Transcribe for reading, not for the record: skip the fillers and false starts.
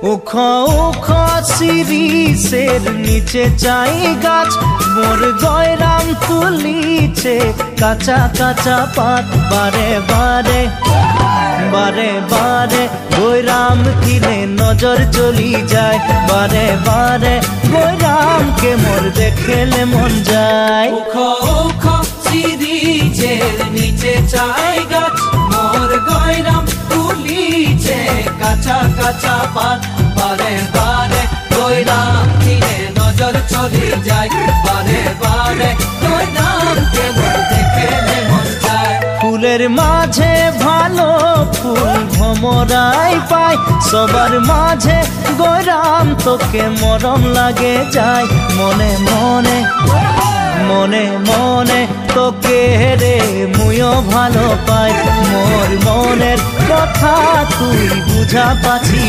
উখ উখ শিরিষের নিচে চাই গাছ, মোর গয়রাম তুলিছে কাঁচা কাঁচা পাত। বারে বারে বারে বারে গয়রাম কিনে নজর চলি যায়, বারে বারে গয়রামকে মোর দেখলে মন যায়। উখ উখ শিরিষের নিচে চাই গাছ, মোর গয়রাম তুলিছে কাঁচা কাঁচা পাত। বারে বারে গয়রাম কিনে নজর চলি যায়, বারে বারে গয়রামকে মোর দেখলে মন যায়। ফুলের মাঝে ভালো ফুল ভমরাই পায়, সবার মাঝে গয়রাম তোকে মরম লাগে যায়। মনে মনে মনে মনে তোকে রে মুইও ভালো পাই, মোর মনের কথা তুই বুঝা পাছি।